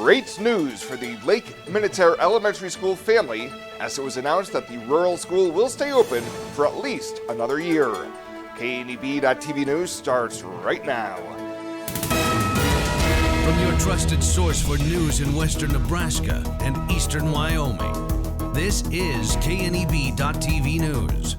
Great news for the Lake Minneterre Elementary School family, as it was announced that the rural school will stay open for at least another year. KNEB.TV News starts right now. From your trusted source for news in western Nebraska and eastern Wyoming, this is KNEB.TV News.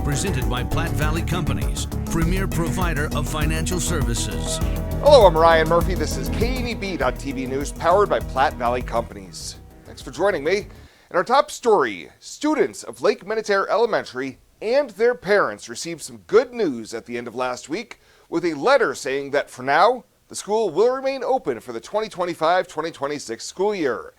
Presented by Platte Valley Companies, premier provider of financial services. Hello, I'm Ryan Murphy. This is KNEB.TV News, powered by Platte Valley Companies. Thanks for joining me. In our top story, students of Lake Minneterre Elementary and their parents received some good news at the end of last week with a letter saying that for now, the school will remain open for the 2025-2026 school year.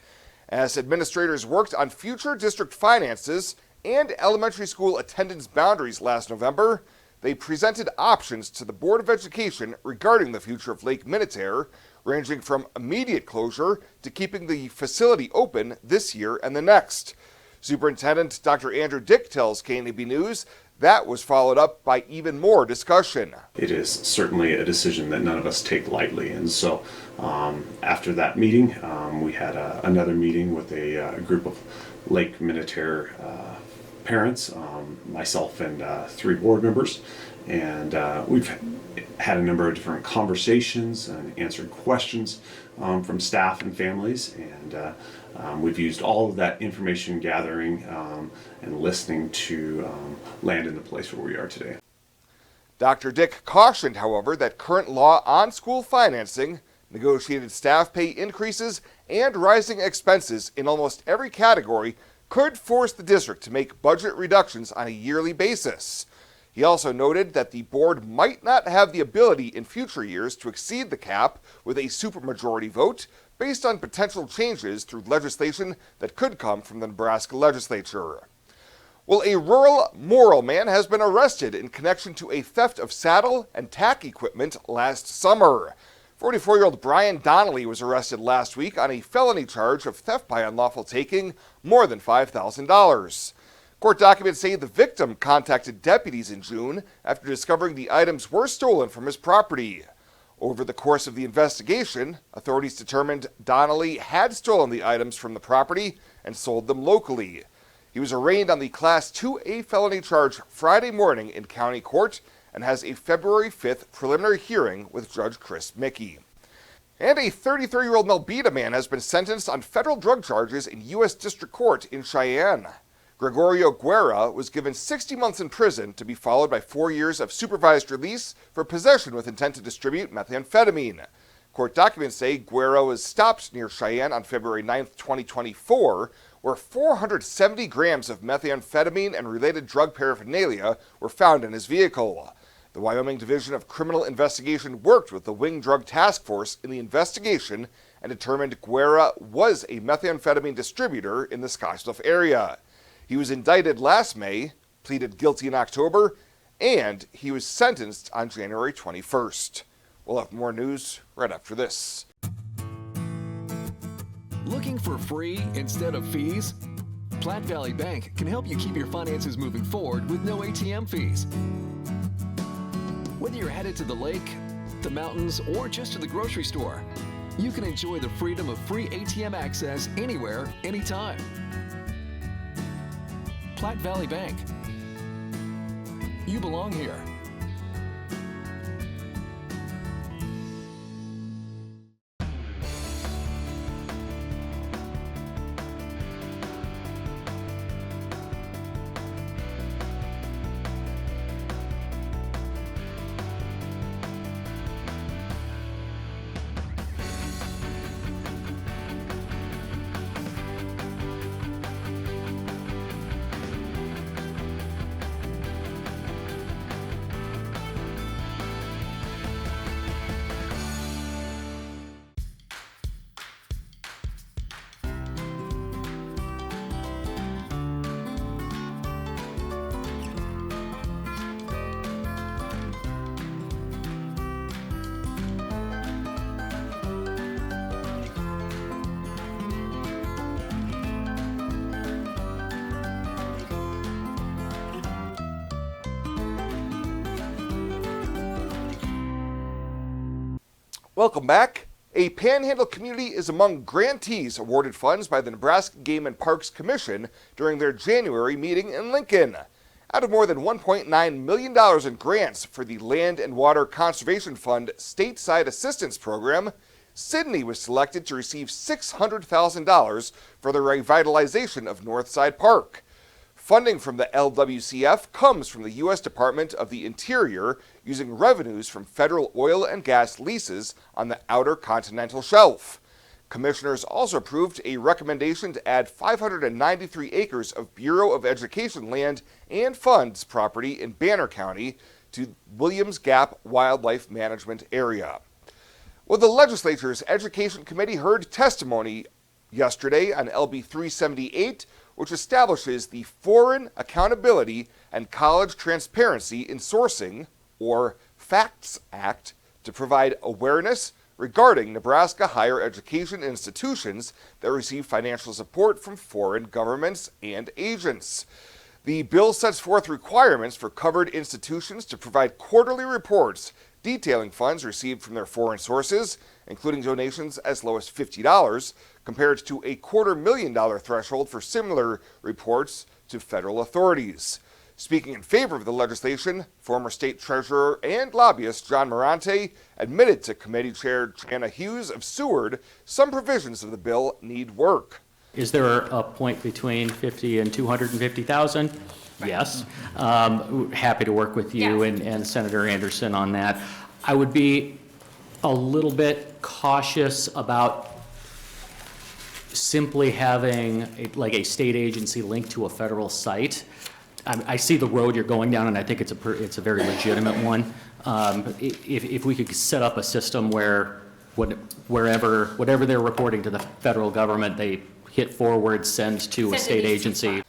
As administrators worked on future district finances and elementary school attendance boundaries last November, they presented options to the Board of Education regarding the future of Lake Minneterre, ranging from immediate closure to keeping the facility open this year and the next. Superintendent Dr. Andrew Dick tells KNEB News that was followed up by even more discussion. It is certainly a decision that none of us take lightly, and so after that meeting, we had another meeting with a group of Lake Minneterre parents, myself and 3 board members, and we've had a number of different conversations and answered questions from staff and families, and we've used all of that information gathering and listening to land in the place where we are today. Dr. Dick cautioned, however, that current law on school financing, negotiated staff pay increases, and rising expenses in almost every category could force the district to make budget reductions on a yearly basis. He also noted that the board might not have the ability in future years to exceed the cap with a supermajority vote based on potential changes through legislation that could come from the Nebraska legislature. Well, a rural Morrill man has been arrested in connection to a theft of saddle and tack equipment last summer. 44-year-old Brian Donnelly was arrested last week on a felony charge of theft by unlawful taking more than $5,000. Court documents say the victim contacted deputies in June after discovering the items were stolen from his property. Over the course of the investigation, authorities determined Donnelly had stolen the items from the property and sold them locally. He was arraigned on the Class 2A felony charge Friday morning in county court and has a February 5th preliminary hearing with Judge Chris Mickey. And a 33-year-old Melbeta man has been sentenced on federal drug charges in U.S. District Court in Cheyenne. Gregorio Guerra was given 60 months in prison to be followed by 4 years of supervised release for possession with intent to distribute methamphetamine. Court documents say Guerra was stopped near Cheyenne on February 9, 2024, where 470 grams of methamphetamine and related drug paraphernalia were found in his vehicle. The Wyoming Division of Criminal Investigation worked with the Wing Drug Task Force in the investigation and determined Guerra was a methamphetamine distributor in the Scottsbluff area. He was indicted last May, pleaded guilty in October, and he was sentenced on January 21st. We'll have more news right after this. Looking for free instead of fees? Platte Valley Bank can help you keep your finances moving forward with no ATM fees. Whether you're headed to the lake, the mountains, or just to the grocery store, you can enjoy the freedom of free ATM access anywhere, anytime. Platte Valley Bank. You belong here. Welcome back. A Panhandle community is among grantees awarded funds by the Nebraska Game and Parks Commission during their January meeting in Lincoln. Out of more than $1.9 million in grants for the Land and Water Conservation Fund Stateside Assistance Program, Sidney was selected to receive $600,000 for the revitalization of Northside Park. Funding from the LWCF comes from the U.S. Department of the Interior using revenues from federal oil and gas leases on the outer continental shelf. Commissioners also approved a recommendation to add 593 acres of Bureau of Education land and funds property in Banner County to Williams Gap Wildlife Management Area. Well, the legislature's Education Committee heard testimony yesterday on LB 378, which establishes the Foreign Accountability and College Transparency in Sourcing, or FACTS Act, to provide awareness regarding Nebraska higher education institutions that receive financial support from foreign governments and agents. The bill sets forth requirements for covered institutions to provide quarterly reports detailing funds received from their foreign sources, including donations as low as $50, compared to a $250,000 threshold for similar reports to federal authorities. Speaking in favor of the legislation, former state treasurer and lobbyist John Morante admitted to committee chair Jana Hughes of Seward some provisions of the bill need work. Is there a point between 50 and 250,000? Yes. Happy to work with you and Senator Anderson on that. I would be a little bit cautious about simply having a state agency linked to a federal site. I see the road you're going down, and I think it's a very legitimate one. If we could set up a system where whatever they're reporting to the federal government, they hit forward, send to a state agency.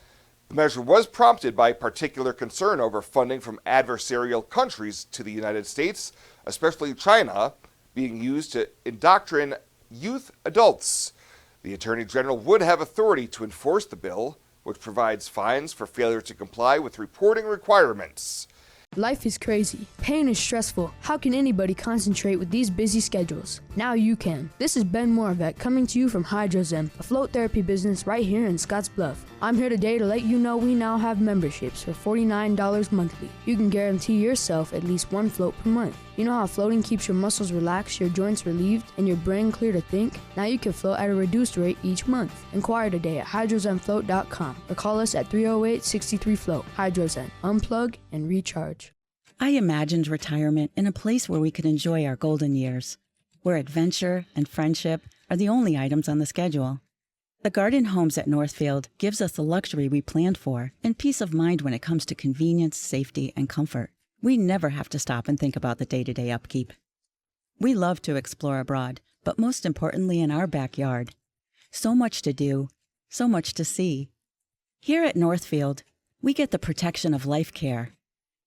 The measure was prompted by particular concern over funding from adversarial countries to the United States, especially China, being used to indoctrinate youth adults. The Attorney General would have authority to enforce the bill, which provides fines for failure to comply with reporting requirements. Life is crazy. Pain is stressful. How can anybody concentrate with these busy schedules? Now you can. This is Ben Moravec coming to you from Hydrozen, a float therapy business right here in Scottsbluff. I'm here today to let you know we now have memberships for $49 monthly. You can guarantee yourself at least one float per month. You know how floating keeps your muscles relaxed, your joints relieved, and your brain clear to think? Now you can float at a reduced rate each month. Inquire today at hydrozenfloat.com or call us at 308-63-FLOAT. Hydrozen. Unplug and recharge. I imagined retirement in a place where we could enjoy our golden years, where adventure and friendship are the only items on the schedule. The Garden Homes at Northfield gives us the luxury we planned for and peace of mind when it comes to convenience, safety, and comfort. We never have to stop and think about the day-to-day upkeep. We love to explore abroad, but most importantly in our backyard. So much to do, so much to see. Here at Northfield, we get the protection of life care,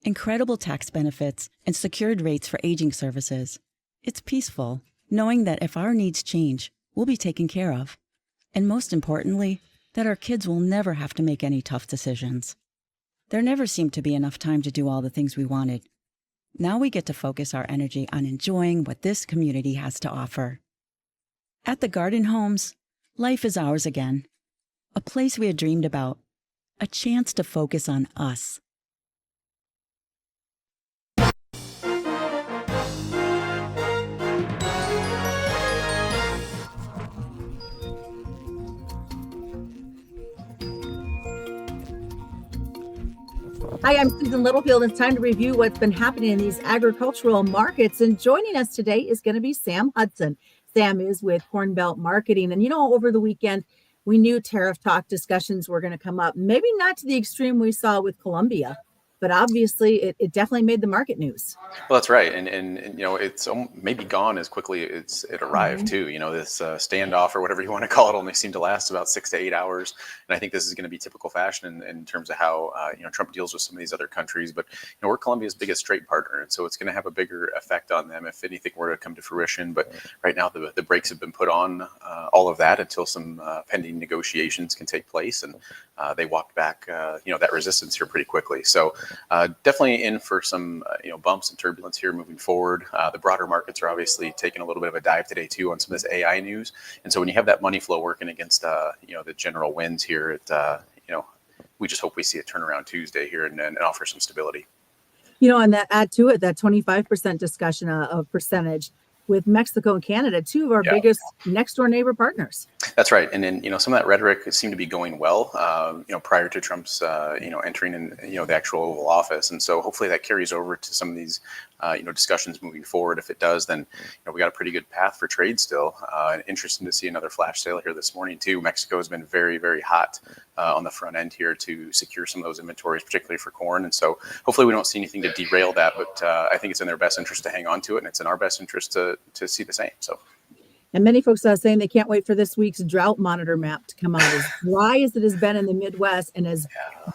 incredible tax benefits, and secured rates for aging services. It's peaceful, knowing that if our needs change, we'll be taken care of. And most importantly, that our kids will never have to make any tough decisions. There never seemed to be enough time to do all the things we wanted. Now we get to focus our energy on enjoying what this community has to offer. At the Garden Homes, life is ours again. A place we had dreamed about. A chance to focus on us. Hi, I'm Susan Littlefield. It's time to review what's been happening in these agricultural markets. And joining us today is going to be Sam Hudson. Sam is with Corn Belt Marketing. And, over the weekend, we knew tariff talk discussions were going to come up. Maybe not to the extreme we saw with Colombia, but obviously it definitely made the market news. Well, that's right. And it's maybe gone as quickly as it arrived too. This standoff or whatever you want to call it only seemed to last about 6 to 8 hours. And I think this is going to be typical fashion in terms of how, Trump deals with some of these other countries. But, we're Colombia's biggest trade partner. And so it's going to have a bigger effect on them if anything were to come to fruition. But right now, the brakes have been put on all of that until some pending negotiations can take place. And they walked back, that resistance here pretty quickly. So definitely in for some bumps and turbulence here moving forward. The broader markets are obviously taking a little bit of a dive today too on some of this AI news, and so when you have that money flow working against the general winds here, we just hope we see a turnaround Tuesday here and offer some stability. And that add to it that 25% discussion of percentage with Mexico and Canada, two of our biggest next door neighbor partners. That's right. And then, some of that rhetoric seemed to be going well, prior to Trump's, entering in, the actual Oval Office. And so hopefully that carries over to some of these, discussions moving forward. If it does, then, we got a pretty good path for trade still. And interesting to see another flash sale here this morning too. Mexico has been very, very hot on the front end here to secure some of those inventories, particularly for corn. And so hopefully we don't see anything to derail that, but I think it's in their best interest to hang on to it. And it's in our best interest to see the same. So. And many folks are saying they can't wait for this week's drought monitor map to come out. As dry as it has been in the Midwest and as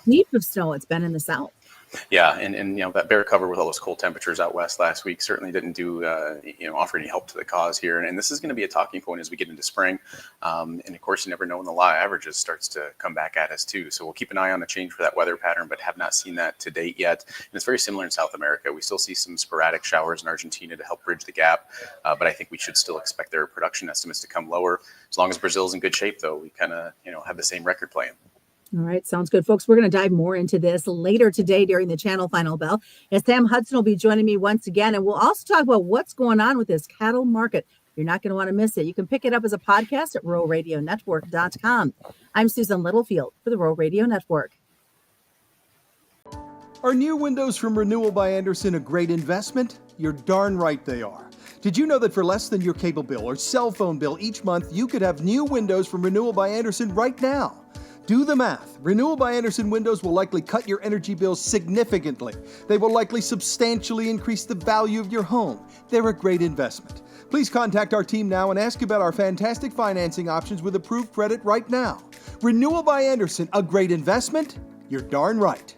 deep of snow it's been in the South. Yeah, and that bear cover with all those cold temperatures out west last week certainly didn't do offer any help to the cause here, and this is going to be a talking point as we get into spring. And of course, you never know when the law of averages starts to come back at us too. So we'll keep an eye on the change for that weather pattern, but have not seen that to date yet. And it's very similar in South America. We still see some sporadic showers in Argentina to help bridge the gap, but I think we should still expect their production estimates to come lower. As long as Brazil's in good shape, though, we kind of have the same record playing. All right. Sounds good, folks. We're going to dive more into this later today during the channel final bell. And Sam Hudson will be joining me once again. And we'll also talk about what's going on with this cattle market. You're not going to want to miss it. You can pick it up as a podcast at ruralradionetwork.com. I'm Susan Littlefield for the Rural Radio Network. Are new windows from Renewal by Andersen a great investment? You're darn right they are. Did you know that for less than your cable bill or cell phone bill each month, you could have new windows from Renewal by Andersen right now? Do the math. Renewal by Andersen windows will likely cut your energy bills significantly. They will likely substantially increase the value of your home. They're a great investment. Please contact our team now and ask about our fantastic financing options with approved credit right now. Renewal by Andersen, a great investment? You're darn right.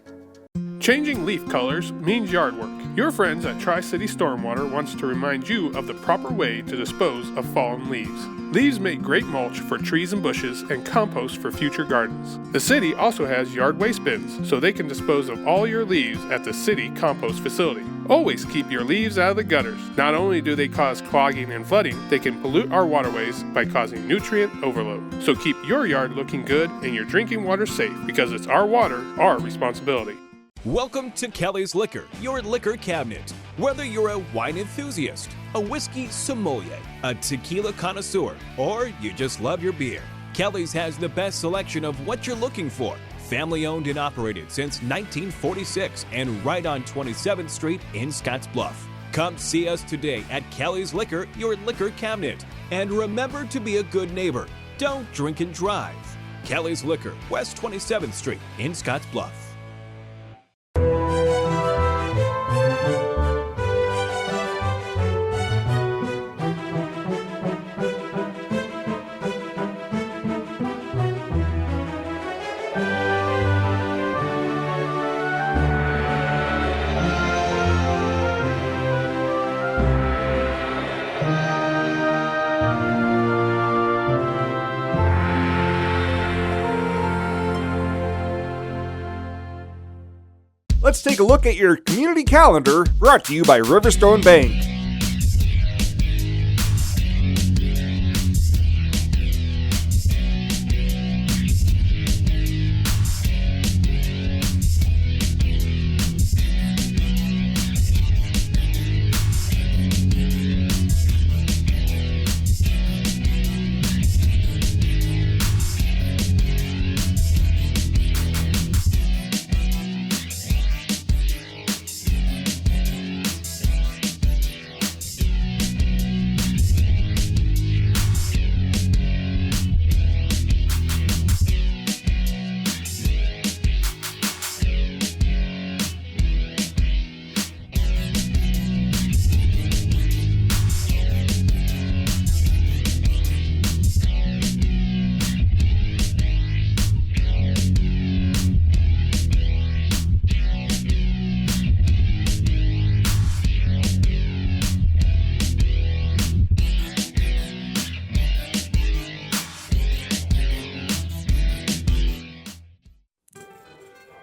Changing leaf colors means yard work. Your friends at Tri-City Stormwater wants to remind you of the proper way to dispose of fallen leaves. Leaves make great mulch for trees and bushes and compost for future gardens. The city also has yard waste bins, so they can dispose of all your leaves at the city compost facility. Always keep your leaves out of the gutters. Not only do they cause clogging and flooding, they can pollute our waterways by causing nutrient overload. So keep your yard looking good and your drinking water safe, because it's our water, our responsibility. Welcome to Kelly's Liquor, your liquor cabinet. Whether you're a wine enthusiast, a whiskey sommelier, a tequila connoisseur, or you just love your beer, Kelly's has the best selection of what you're looking for. Family owned and operated since 1946 and right on 27th Street in Scottsbluff. Come see us today at Kelly's Liquor, your liquor cabinet. And remember to be a good neighbor. Don't drink and drive. Kelly's Liquor, West 27th Street in Scottsbluff. Let's take a look at your community calendar, brought to you by Riverstone Bank.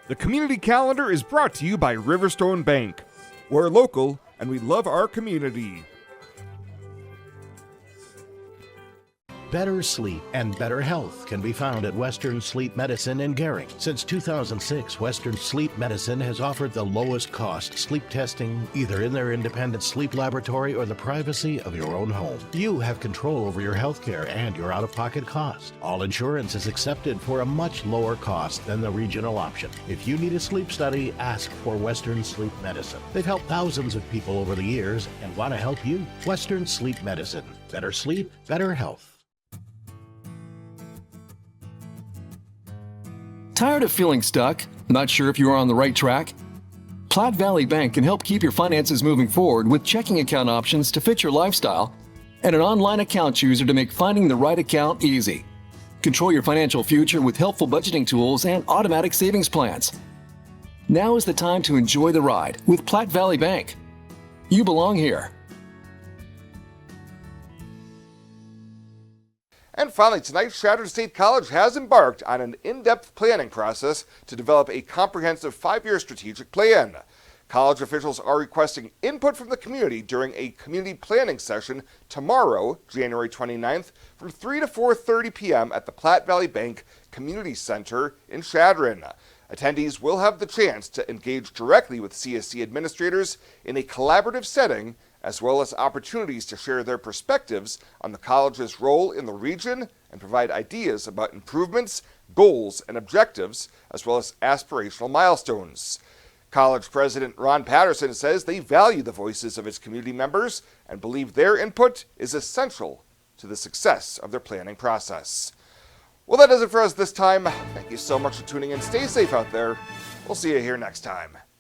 The community calendar is brought to you by Riverstone Bank. We're local and we love our community. Better sleep and better health can be found at Western Sleep Medicine in Gering. Since 2006, Western Sleep Medicine has offered the lowest cost sleep testing either in their independent sleep laboratory or the privacy of your own home. You have control over your health care and your out-of-pocket cost. All insurance is accepted for a much lower cost than the regional option. If you need a sleep study, ask for Western Sleep Medicine. They've helped thousands of people over the years and want to help you. Western Sleep Medicine. Better sleep, better health. Tired of feeling stuck? Not sure if you are on the right track? Platte Valley Bank can help keep your finances moving forward with checking account options to fit your lifestyle and an online account chooser to make finding the right account easy. Control your financial future with helpful budgeting tools and automatic savings plans. Now is the time to enjoy the ride with Platte Valley Bank. You belong here. And finally, tonight, Chadron State College has embarked on an in-depth planning process to develop a comprehensive 5-year strategic plan. College officials are requesting input from the community during a community planning session tomorrow, January 29th, from 3 to 4:30 p.m. at the Platte Valley Bank Community Center in Chadron. Attendees will have the chance to engage directly with CSC administrators in a collaborative setting, as well as opportunities to share their perspectives on the college's role in the region and provide ideas about improvements, goals, and objectives, as well as aspirational milestones. College President Ron Patterson says they value the voices of its community members and believe their input is essential to the success of their planning process. Well, that does it for us this time. Thank you so much for tuning in. Stay safe out there. We'll see you here next time.